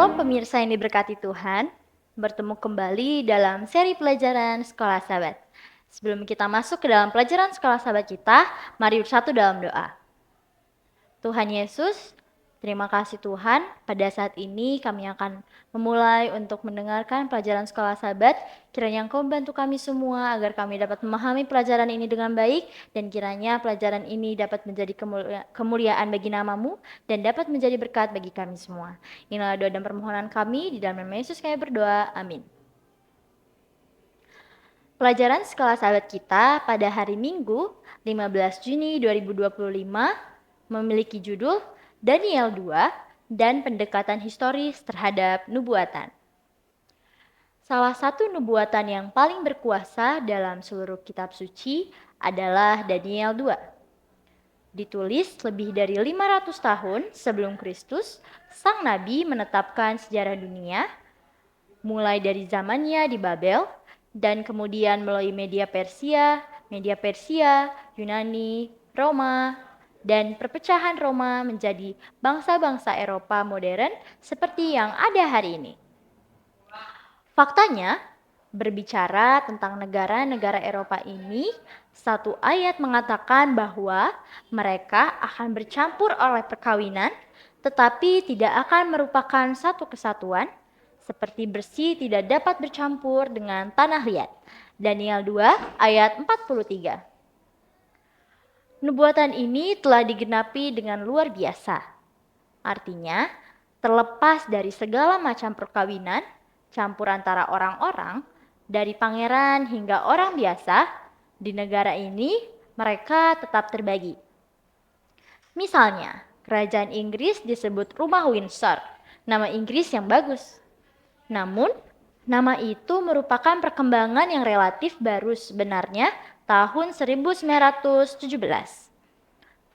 Shalom pemirsa yang diberkati Tuhan, bertemu kembali dalam seri pelajaran Sekolah Sahabat. Sebelum kita masuk ke dalam pelajaran Sekolah Sahabat kita, mari bersatu dalam doa. Tuhan Yesus, terima kasih Tuhan, pada saat ini kami akan memulai untuk mendengarkan pelajaran Sekolah Sahabat. Kiranya Engkau membantu kami semua agar kami dapat memahami pelajaran ini dengan baik, dan kiranya pelajaran ini dapat menjadi kemuliaan bagi nama-Mu dan dapat menjadi berkat bagi kami semua. Inilah doa dan permohonan kami, di dalam nama Yesus kami berdoa, amin. Pelajaran Sekolah Sahabat kita pada hari Minggu 15 Juni 2025 memiliki judul Daniel 2 dan pendekatan historis terhadap nubuatan. Salah satu nubuatan yang paling berkuasa dalam seluruh kitab suci adalah Daniel 2. Ditulis lebih dari 500 tahun sebelum Kristus, sang nabi menetapkan sejarah dunia, mulai dari zamannya di Babel, dan kemudian melalui media Persia, Yunani, Roma, dan perpecahan Roma menjadi bangsa-bangsa Eropa modern seperti yang ada hari ini. Faktanya, berbicara tentang negara-negara Eropa ini, satu ayat mengatakan bahwa mereka akan bercampur oleh perkawinan, tetapi tidak akan merupakan satu kesatuan, seperti besi tidak dapat bercampur dengan tanah liat. Daniel 2 ayat 43. Nubuatan ini telah digenapi dengan luar biasa. Artinya, terlepas dari segala macam perkawinan, campur antara orang-orang, dari pangeran hingga orang biasa, di negara ini mereka tetap terbagi. Misalnya, kerajaan Inggris disebut Rumah Windsor, nama Inggris yang bagus. Namun, nama itu merupakan perkembangan yang relatif baru sebenarnya tahun 1917.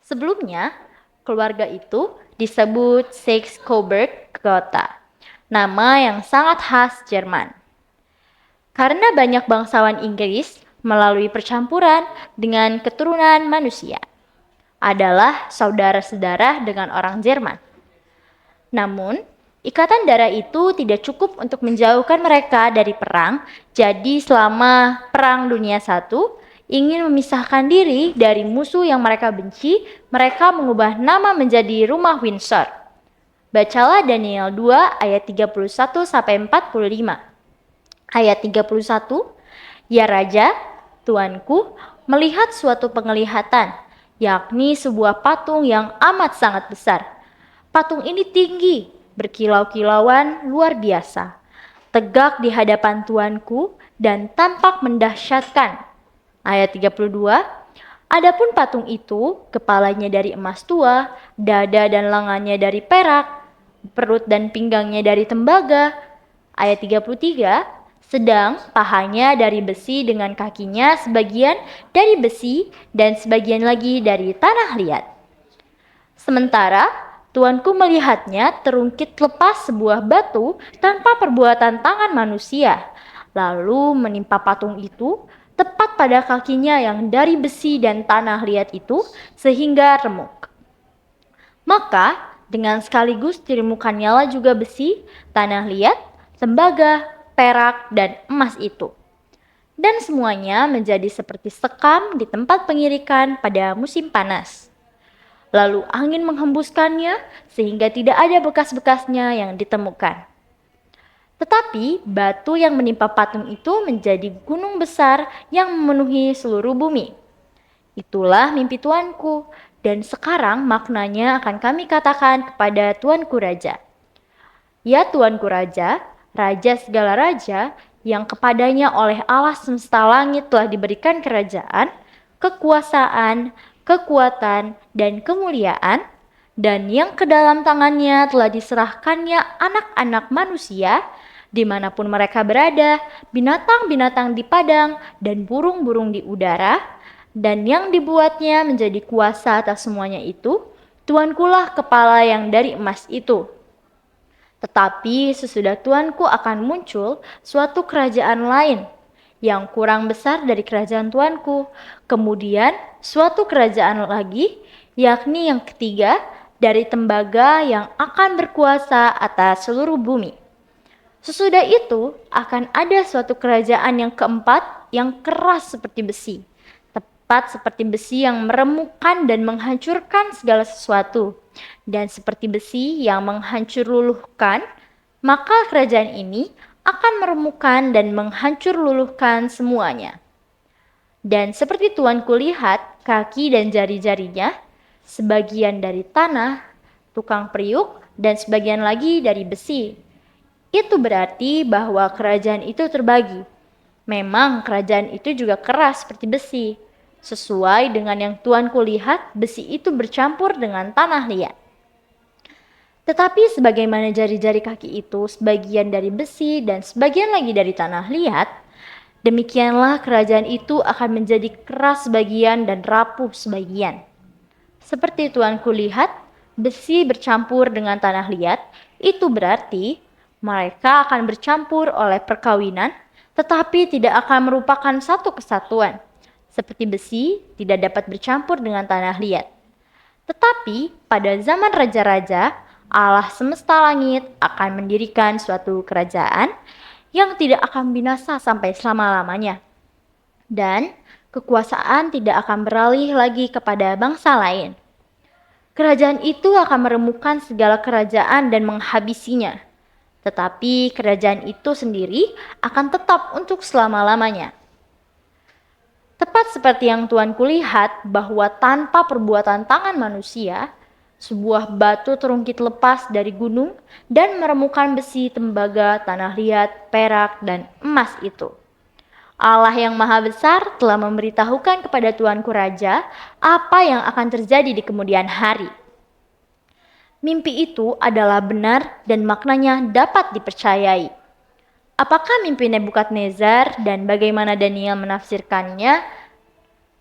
Sebelumnya, keluarga itu disebut Saxe-Coburg-Gotha, nama yang sangat khas Jerman. Karena banyak bangsawan Inggris melalui percampuran dengan keturunan manusia, adalah saudara-saudara dengan orang Jerman. Namun, ikatan darah itu tidak cukup untuk menjauhkan mereka dari perang, jadi selama Perang Dunia I ingin memisahkan diri dari musuh yang mereka benci, mereka mengubah nama menjadi Rumah Windsor. Bacalah Daniel 2 ayat 31-45. Ayat 31, ya Raja, Tuanku, melihat suatu penglihatan, yakni sebuah patung yang amat sangat besar. Patung ini tinggi, berkilau-kilauan luar biasa, tegak di hadapan Tuanku dan tampak mendahsyatkan. Ayat 32, adapun patung itu, kepalanya dari emas tua, dada dan lengannya dari perak, perut dan pinggangnya dari tembaga. Ayat 33, sedang pahanya dari besi dengan kakinya sebagian dari besi dan sebagian lagi dari tanah liat. Sementara Tuanku melihatnya terungkit lepas sebuah batu tanpa perbuatan tangan manusia, lalu menimpa patung itu tepat pada kakinya yang dari besi dan tanah liat itu sehingga remuk. Maka dengan sekaligus dirimukannya lah juga besi, tanah liat, tembaga, perak, dan emas itu. Dan semuanya menjadi seperti sekam di tempat pengirikan pada musim panas. Lalu angin menghembuskannya sehingga tidak ada bekas-bekasnya yang ditemukan. Tetapi batu yang menimpa patung itu menjadi gunung besar yang memenuhi seluruh bumi. Itulah mimpi Tuanku, dan sekarang maknanya akan kami katakan kepada Tuanku Raja. Ya Tuanku Raja, Raja segala raja, yang kepadanya oleh Allah semesta langit telah diberikan kerajaan, kekuasaan, kekuatan, dan kemuliaan, dan yang ke dalam tangannya telah diserahkannya anak-anak manusia, dimanapun mereka berada, binatang-binatang di padang, dan burung-burung di udara, dan yang dibuatnya menjadi kuasa atas semuanya itu, Tuankulah kepala yang dari emas itu. Tetapi sesudah Tuanku akan muncul suatu kerajaan lain yang kurang besar dari kerajaan Tuanku. Kemudian suatu kerajaan lagi, yakni yang ketiga, dari tembaga yang akan berkuasa atas seluruh bumi. Sesudah itu akan ada suatu kerajaan yang keempat yang keras seperti besi, tepat seperti besi yang meremukkan dan menghancurkan segala sesuatu, dan seperti besi yang menghancur luluhkan, maka kerajaan ini akan meremukkan dan menghancur luluhkan semuanya. Dan seperti Tuhan kulihat kaki dan jari-jarinya, sebagian dari tanah, tukang periuk, dan sebagian lagi dari besi. Itu berarti bahwa kerajaan itu terbagi. Memang kerajaan itu juga keras seperti besi. Sesuai dengan yang Tuhan kulihat, besi itu bercampur dengan tanah liat. Tetapi sebagaimana jari-jari kaki itu sebagian dari besi dan sebagian lagi dari tanah liat, demikianlah kerajaan itu akan menjadi keras sebagian dan rapuh sebagian. Seperti Tuhan kulihat, besi bercampur dengan tanah liat, itu berarti mereka akan bercampur oleh perkawinan, tetapi tidak akan merupakan satu kesatuan. Seperti besi tidak dapat bercampur dengan tanah liat. Tetapi pada zaman raja-raja, Allah semesta langit akan mendirikan suatu kerajaan yang tidak akan binasa sampai selama-lamanya. Dan kekuasaan tidak akan beralih lagi kepada bangsa lain. Kerajaan itu akan meremukkan segala kerajaan dan menghabisinya. Tetapi kerajaan itu sendiri akan tetap untuk selama-lamanya. Tepat seperti yang Tuhan kulihat bahwa tanpa perbuatan tangan manusia, sebuah batu terungkit lepas dari gunung dan meremukkan besi, tembaga, tanah liat, perak, dan emas itu. Allah yang maha besar telah memberitahukan kepada Tuanku Raja apa yang akan terjadi di kemudian hari. Mimpi itu adalah benar dan maknanya dapat dipercayai. Apakah mimpi Nebukadnezar dan bagaimana Daniel menafsirkannya?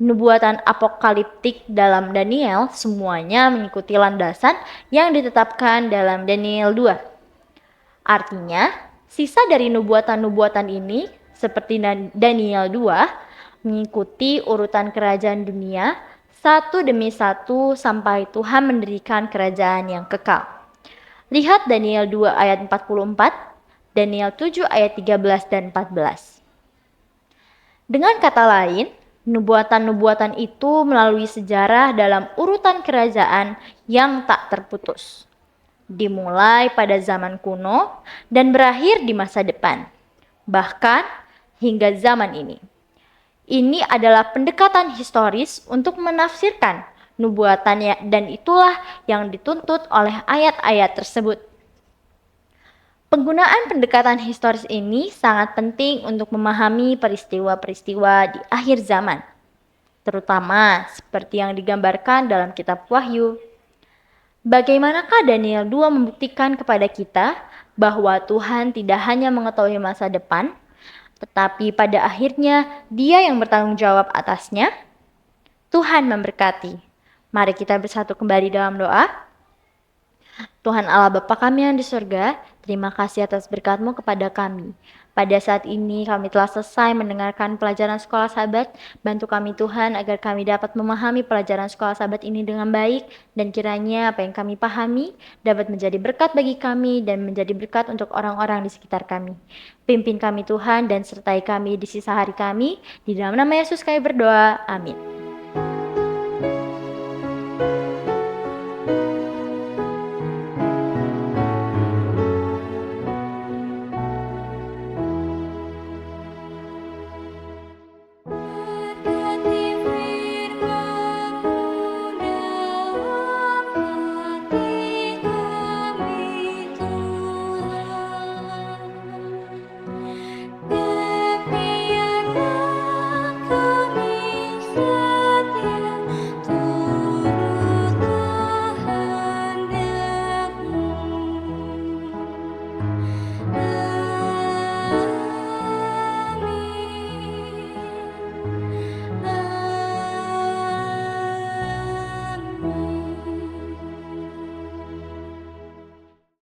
Nubuatan apokaliptik dalam Daniel semuanya mengikuti landasan yang ditetapkan dalam Daniel 2. Artinya, sisa dari nubuatan-nubuatan ini seperti Daniel 2 mengikuti urutan kerajaan dunia satu demi satu sampai Tuhan mendirikan kerajaan yang kekal. Lihat Daniel 2 ayat 44, Daniel 7 ayat 13 dan 14. Dengan kata lain, nubuatan-nubuatan itu melalui sejarah dalam urutan kerajaan yang tak terputus. Dimulai pada zaman kuno dan berakhir di masa depan. Bahkan hingga zaman ini. Ini adalah pendekatan historis untuk menafsirkan nubuatannya dan itulah yang dituntut oleh ayat-ayat tersebut. Penggunaan pendekatan historis ini sangat penting untuk memahami peristiwa-peristiwa di akhir zaman, terutama seperti yang digambarkan dalam kitab Wahyu. Bagaimanakah Daniel 2 membuktikan kepada kita bahwa Tuhan tidak hanya mengetahui masa depan, tetapi pada akhirnya Dia yang bertanggung jawab atasnya? Tuhan memberkati. Mari kita bersatu kembali dalam doa. Tuhan Allah Bapa kami yang di surga, terima kasih atas berkat-Mu kepada kami. Pada saat ini kami telah selesai mendengarkan pelajaran sekolah sahabat. Bantu kami Tuhan agar kami dapat memahami pelajaran sekolah sahabat ini dengan baik. Dan kiranya apa yang kami pahami dapat menjadi berkat bagi kami dan menjadi berkat untuk orang-orang di sekitar kami. Pimpin kami Tuhan dan sertai kami di sisa hari kami. Di dalam nama Yesus kami berdoa. Amin.